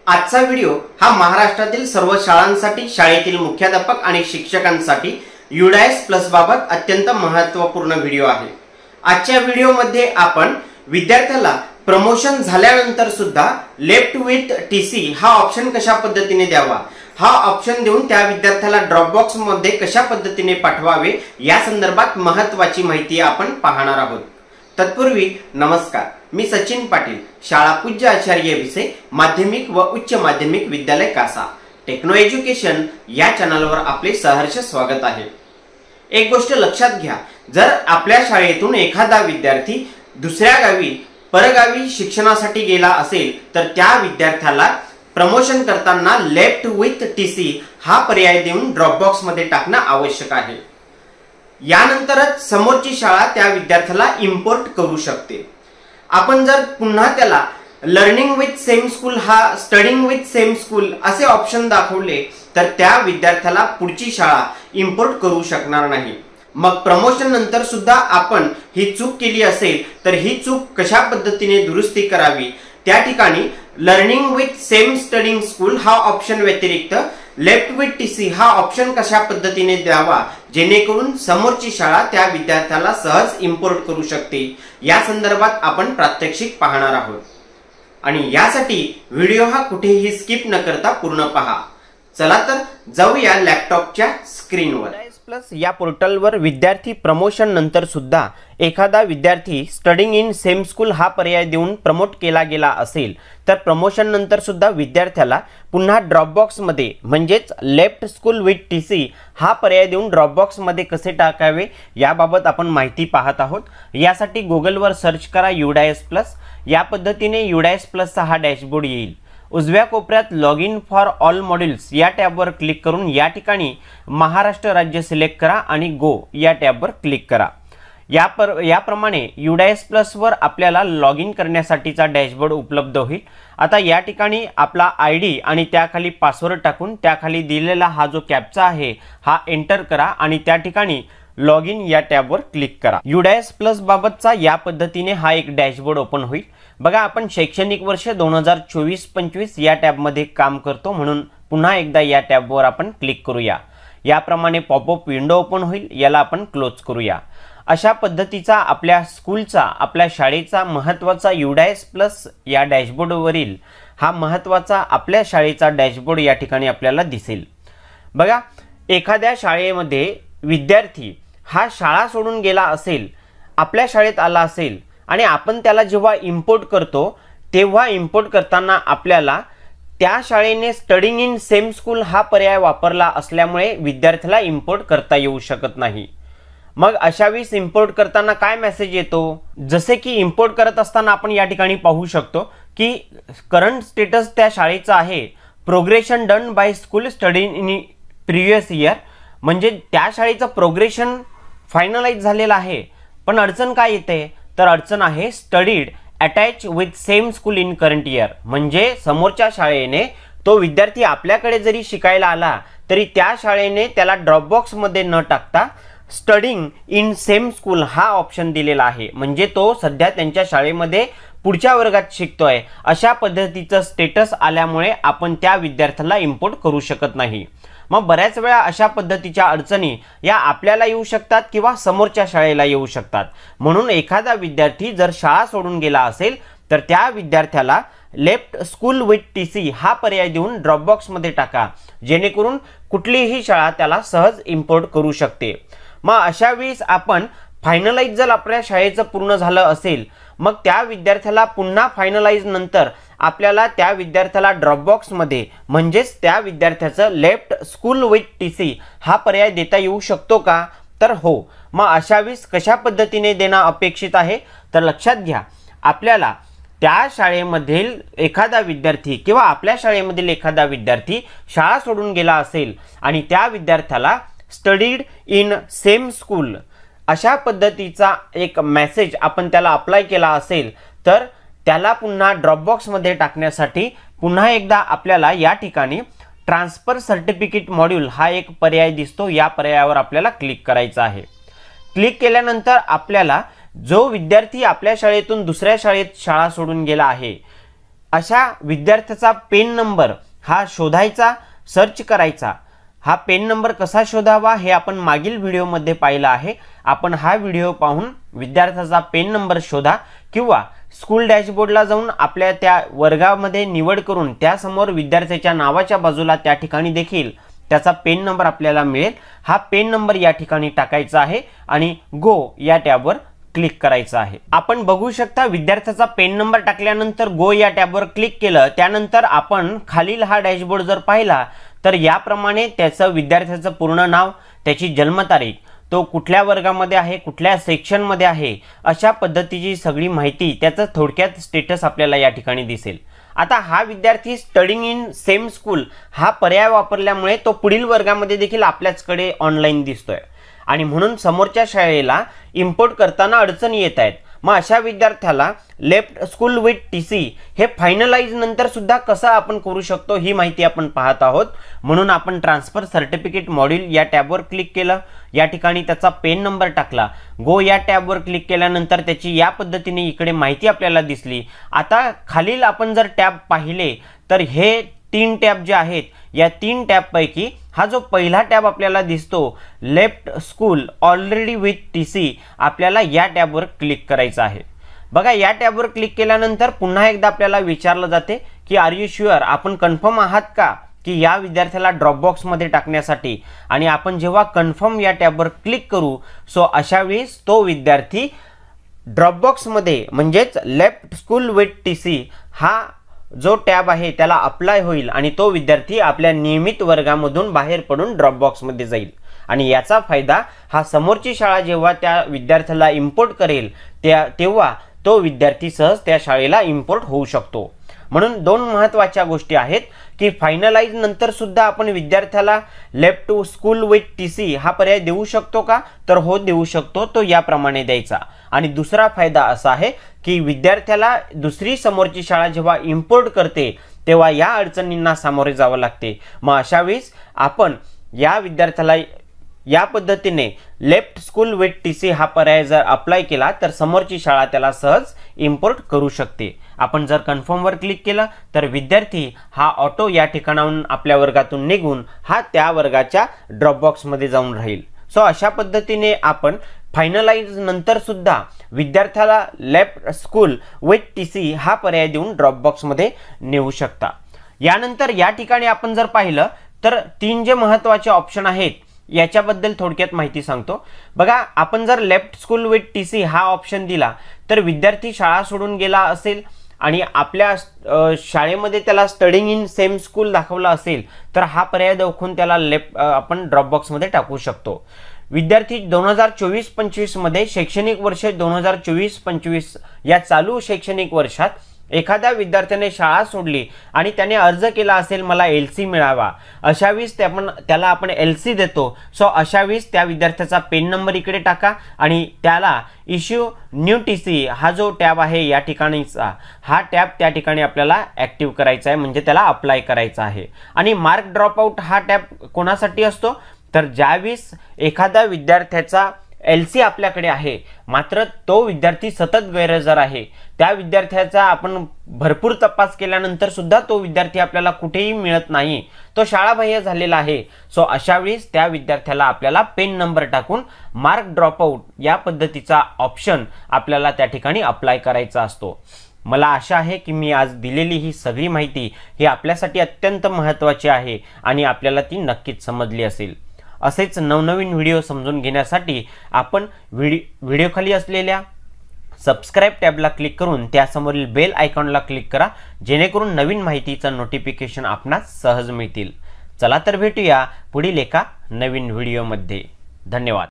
आजचा व्हिडिओ हा महाराष्ट्रातील सर्व शाळांसाठी, शाळेतील मुख्याध्यापक आणि शिक्षकांसाठी UDAS प्लस बाबत अत्यंत महत्त्वपूर्ण व्हिडिओ आहे। आजच्या व्हिडिओमध्ये आपण विद्यार्थ्याला प्रमोशन झाल्यानंतर सुद्धा लेफ्ट विथ TC हा ऑप्शन कशा पद्धतीने द्यावा, हा ऑप्शन देऊन त्या विद्यार्थ्याला ड्रॉप बॉक्स मध्ये कशा पद्धतीने पाठवावे या संदर्भात महत्त्वाची माहिती आपण पाहणार आहोत। तत्पूर्वी नमस्कार, मी सचिन पाटील, शाळा पूज्य आचार्य भिसे माध्यमिक व उच्च माध्यमिक विद्यालय कासा टेक्नो एज्युकेशन या चॅनलवर आपले सहर्ष स्वागत आहे। एक गोष्ट लक्षात घ्या, जर आपल्या शाळेतून एखादा विद्यार्थी दुसऱ्या गावी परगावी शिक्षणासाठी गेला असेल तर त्या विद्यार्थ्याला प्रमोशन करताना लेफ्ट विथ TC हा पर्याय देऊन ड्रॉप बॉक्स मध्ये टाकणे आवश्यक आहे। यानंतरच समोरची शाळा त्या विद्यार्थ्याला इम्पोर्ट करू शकते। आपण जर पुन्हा त्याला लर्निंग विथ सेम स्कूल हा स्टडीइंग विथ सेम स्कूल असे ऑप्शन दाखवले तर त्या विद्यार्थ्याला पुढची शाळा इम्पोर्ट करू शकणार नाही। मग प्रमोशन नंतर सुद्धा आपण ही चूक केली असेल तर ही चूक कशा पद्धतीने दुरुस्ती करावी, त्या ठिकाणी learning with same studying school हा ऑप्शन व्यतिरिक्त लेफ्ट विथ TC हा ऑप्शन कशा पद्धतीने द्यावा जेणेकरून समोरची शाळा त्या विद्यार्थ्याला सहज इम्पोर्ट करू शकते, या संदर्भात आपण प्रात्यक्षिक पाहणार आहोत। आणि यासाठी व्हिडिओ हा कुठेही स्किप न करता पूर्ण पहा। चला तर जाऊया लॅपटॉपच्या स्क्रीनवर। प्लस या पोर्टलवर विद्यार्थी प्रमोशन नंतर सुद्धा एखादा विद्यार्थी स्टडीइंग इन सेम स्कूल हा पर्याय देऊन प्रमोट केला गेला असेल तर प्रमोशन नंतर सुद्धा विद्यार्थ्याला पुन्हा ड्रॉप बॉक्स मध्ये म्हणजेच लेफ्ट स्कूल विथ TC हा पर्याय देऊन ड्रॉप बॉक्स मध्ये कसे टाकावे याबाबत आपण माहिती पाहत आहोत। यासाठी गुगलवर सर्च करा UDAS प्लस। या पद्धतीने UDAS प्लसचा हा डॅशबोर्ड येईल। उजव्या कोपऱ्यात log in for all modules या टॅबवर क्लिक करून या ठिकाणी महाराष्ट्र राज्य सिलेक्ट करा आणि गो या टॅबवर क्लिक करा। याप्रमाणे UDAS प्लस वर आपल्याला लॉग इन करण्यासाठीचा डॅशबोर्ड उपलब्ध होईल। आता या ठिकाणी आपला ID आणि त्याखाली पासवर्ड टाकून त्याखाली दिलेला हा जो कॅप्चा आहे हा एंटर करा आणि त्या ठिकाणी लॉग इन या टॅबवर क्लिक करा। UDAS प्लस बाबतचा या पद्धतीने हा एक डॅशबोर्ड ओपन होईल। बघा, आपण शैक्षणिक वर्ष 2024-25 या टॅबमध्ये काम करतो, म्हणून पुन्हा एकदा या टॅबवर आपण क्लिक करूया। याप्रमाणे पॉपअप विंडो ओपन होईल, याला आपण क्लोज करूया। अशा पद्धतीचा आपल्या स्कूलचा, आपल्या शाळेचा महत्त्वाचा UDAS प्लस या डॅशबोर्डवरील हा महत्त्वाचा आपल्या शाळेचा डॅशबोर्ड या ठिकाणी आपल्याला दिसेल। बघा, एखाद्या शाळेमध्ये विद्यार्थी हा शाळा सोडून गेला असेल, आपल्या शाळेत आला असेल आणि आपण त्याला जेव्हा इम्पोर्ट करतो तेव्हा इम्पोर्ट करताना आपल्याला त्या शाळेने स्टडीइंग इन सेम स्कूल हा पर्याय वापरला असल्यामुळे विद्यार्थ्याला इम्पोर्ट करता येऊ शकत नाही। मग अशा वेळेस इम्पोर्ट करताना काय मेसेज येतो, जसे की इम्पोर्ट करत असताना आपण या ठिकाणी पाहू शकतो की करंट स्टेटस त्या शाळेचा आहे progression done by school study in previous year, म्हणजे त्या शाळेचं प्रोग्रेशन फायनलाइज झालेलं आहे। पण अडचण काय येते, तर अडचण आहे studied attach with same school in current year, म्हणजे समोरच्या शाळेने तो विद्यार्थी आपल्याकडे जरी शिकायला आला तरी त्या शाळेने त्याला ड्रॉप बॉक्स मध्ये न टाकता स्टडीइंग इन सेम स्कूल हा ऑप्शन दिलेला आहे, म्हणजे तो सध्या त्यांच्या शाळेमध्ये पुढच्या वर्गात शिकतोय अशा पद्धतीचं स्टेटस आल्यामुळे आपण त्या विद्यार्थ्याला इम्पोर्ट करू शकत नाही। मग बऱ्याच वेळा अशा पद्धतीच्या अडचणी या आपल्याला येऊ शकतात किंवा समोरच्या शाळेला येऊ शकतात। म्हणून एखादा विद्यार्थी जर शाळा सोडून गेला असेल तर त्या विद्यार्थ्याला लेफ्ट स्कूल विथ TC हा पर्याय देऊन ड्रॉप बॉक्स मध्ये टाका, जेणेकरून कुठलीही शाळा त्याला सहज इम्पोर्ट करू शकते। मग अशा वेळेस आपण फायनलाइज जर आपल्या शाळेचं पूर्ण झालं असेल मग त्या विद्यार्थ्याला पुन्हा फायनलाइज नंतर आपल्याला त्या विद्यार्थ्याला ड्रॉप बॉक्स मध्ये म्हणजेच त्या विद्यार्थ्याचं लेफ्ट स्कूल विथ TC हा पर्याय देता येऊ शकतो का, तर हो। मग अशा वेळेस कशा पद्धतीने देणं अपेक्षित आहे, तर लक्षात घ्या, आपल्याला त्या शाळेमधील एखादा विद्यार्थी किंवा आपल्या शाळेमधील एखादा विद्यार्थी शाळा सोडून गेला असेल आणि त्या विद्यार्थ्याला स्टडीड इन सेम स्कूल अशा पद्धतीचा एक मेसेज आपण त्याला अप्लाय केला असेल तर त्याला पुन्हा ड्रॉप बॉक्स मध्ये टाकण्यासाठी पुन्हा एकदा आपल्याला या ठिकाणी ट्रान्सफर सर्टिफिकेट मॉड्यूल हा एक पर्याय दिसतो, या पर्यायावर आपल्याला क्लिक करायचं आहे। क्लिक केल्यानंतर आपल्याला जो विद्यार्थी आपल्या शाळेतून दुसऱ्या शाळेत शाळा सोडून गेला आहे अशा विद्यार्थ्याचा पेन नंबर हा शोधायचा, सर्च करायचा। हा पेन नंबर कसा शोधावा हे आपण मागील व्हिडिओमध्ये पाहिलं आहे। आपण हा व्हिडिओ पाहून विद्यार्थ्याचा पेन नंबर शोधा किंवा स्कूल डॅशबोर्डला जाऊन आपल्या त्या वर्गामध्ये निवड करून त्यासमोर विद्यार्थ्याच्या नावाच्या बाजूला त्या ठिकाणी देखील त्याचा पेन नंबर आपल्याला मिळेल। हा पेन नंबर या ठिकाणी टाकायचा आहे आणि गो या टॅबवर क्लिक करायचं आहे। आपण बघू शकता विद्यार्थ्याचा पेन नंबर टाकल्यानंतर गो या टॅबवर क्लिक केलं त्यानंतर आपण खालील हा डॅशबोर्ड जर पाहिला तर याप्रमाणे त्याचं विद्यार्थ्याचं पूर्ण नाव, त्याची जन्मतारीख, तो कुठल्या वर्गामध्ये आहे, कुठल्या सेक्शनमध्ये आहे, अशा पद्धतीची सगळी माहिती, त्याचं थोडक्यात स्टेटस आपल्याला या ठिकाणी दिसेल। आता हा विद्यार्थी स्टडिंग इन सेम स्कूल हा पर्याय वापरल्यामुळे तो पुढील वर्गामध्ये देखील आपल्याचकडे ऑनलाईन दिसतोय आणि म्हणून समोरच्या शाळेला इम्पोर्ट करताना अडचणी येत आहेत। मग अशा विद्यार्थ्याला लेफ्ट स्कूल विथ टीसी हे फायनलाइज नंतर सुद्धा कसं आपण करू शकतो ही माहिती आपण पाहत आहोत। म्हणून आपण ट्रान्सफर सर्टिफिकेट मॉड्यूल या टॅबवर क्लिक केलं, या ठिकाणी त्याचा पेन नंबर टाकला, गो या टॅबवर क्लिक केल्यानंतर त्याची या पद्धतीने इकडे माहिती आपल्याला दिसली। आता खालील आपण जर टॅब पाहिले तर हे 3 टॅब जे आहेत या 3 टॅब पैकी हा जो पहिला टॅब आपल्याला दिसतो left school already with TC, आपल्याला या टॅबवर क्लिक करायचं आहे। बघा या टॅबवर क्लिक केल्यानंतर पुन्हा एकदा आपल्याला विचारलं जाते की आर यू शुअर, आपण कन्फर्म आहात का की या विद्यार्थ्याला ड्रॉपबॉक्स मध्ये टाकण्यासाठी। आणि आपण जेव्हा कन्फर्म या टॅबवर क्लिक करू अशा वेळेस तो विद्यार्थी ड्रॉपबॉक्स मध्ये म्हणजेच लेफ्ट स्कूल विथ टीसी हा जो टॅब आहे त्याला अप्लाय होईल आणि तो विद्यार्थी आपल्या नियमित वर्गामधून बाहेर पडून ड्रॉपबॉक्स मध्ये जाईल। आणि याचा फायदा हा समोरची शाळा जेव्हा त्या विद्यार्थ्याला इम्पोर्ट करेल तेव्हा तो विद्यार्थी सहज त्या शाळेला इम्पोर्ट होऊ शकतो। म्हणून 2 महत्त्वाच्या गोष्टी आहेत की फायनलाइज नंतर सुद्धा आपण विद्यार्थ्याला left to school with TC हा पर्याय देऊ शकतो का, तर हो देऊ शकतो, तो याप्रमाणे द्यायचा। आणि दुसरा फायदा असा आहे की विद्यार्थ्याला दुसरी समोरची शाळा जेव्हा इम्पोर्ट करते तेव्हा या अडचणींना सामोरे जावं लागते। मग अशा वेळेस आपण या विद्यार्थ्याला या पद्धतीने लेफ्ट स्कूल विथ टीसी हा पर्याय जर अप्लाय केला तर समोरची शाळा त्याला सहज इम्पोर्ट करू शकते। आपण जर कन्फर्मवर क्लिक केलं तर विद्यार्थी हा ऑटो या ठिकाणाहून आपल्या वर्गातून निघून हा त्या वर्गाच्या ड्रॉपबॉक्समध्ये जाऊन राहील। अशा पद्धतीने आपण फायनलाइज नंतर सुद्धा विद्यार्थ्याला लेफ्ट स्कूल विथ टीसी हा पर्याय देऊन ड्रॉपबॉक्समध्ये नेऊ शकता। यानंतर या ठिकाणी आपण जर पाहिलं तर 3 जे महत्त्वाचे ऑप्शन आहेत याच्याबद्दल थोडक्यात माहिती सांगतो। बघा आपण जर लेफ्ट स्कूल विथ टीसी हा ऑप्शन दिला तर विद्यार्थी शाळा सोडून गेला असेल आणि आपल्या शाळेमध्ये त्याला स्टडिंग इन सेम स्कूल दाखवला असेल तर हा पर्याय दाखवून त्याला आपण ड्रॉपबॉक्स मध्ये टाकू शकतो। विद्यार्थी 2024-25 मध्ये शैक्षणिक वर्ष 2024-25 या चालू शैक्षणिक वर्षात एखाद्या विद्यार्थ्याने शाळा सोडली आणि त्याने अर्ज केला असेल मला एलसी मिळावा, अशा वेळेस त्याला आपण एलसी देतो। अशा वेळेस त्या विद्यार्थ्याचा पेन नंबर इकडे टाका आणि त्याला इश्यू न्यू टीसी हा जो टॅब आहे या ठिकाणीचा हा टॅब त्या ठिकाणी आपल्याला ऍक्टिव्ह करायचा आहे, म्हणजे त्याला अप्लाय करायचा आहे। आणि मार्क ड्रॉपआउट हा टॅब कोणासाठी असतो तर ज्यावेळेस एखाद्या विद्यार्थ्याचा एलसी आपल्याकडे आहे मात्र तो विद्यार्थी सतत गैरहजर आहे, त्या विद्यार्थ्याचा आपण भरपूर तपास केल्यानंतर सुद्धा तो विद्यार्थी आपल्याला कुठेही मिळत नाही, तो शाळाबाह्य झालेला आहे। अशा वेळेस त्या विद्यार्थ्याला आपल्याला पेन नंबर टाकून मार्क ड्रॉपआउट या पद्धतीचा ऑप्शन आपल्याला त्या ठिकाणी अप्लाय करायचा असतो। मला आशा आहे की मी आज दिलेली ही सगळी माहिती ही आपल्यासाठी अत्यंत महत्त्वाची आहे आणि आपल्याला ती नक्कीच समजली असेल। असेच नवनवीन व्हिडिओ समजून घेण्यासाठी आपण व्हिडिओ खाली असलेल्या सबस्क्राइब टॅबला क्लिक करून त्यासमोरील बेल आयकॉनला क्लिक करा, जेणेकरून नवीन माहितीचं नोटिफिकेशन आपणास सहज मिळतील। चला तर भेटूया पुढील एका नवीन व्हिडिओमध्ये। धन्यवाद।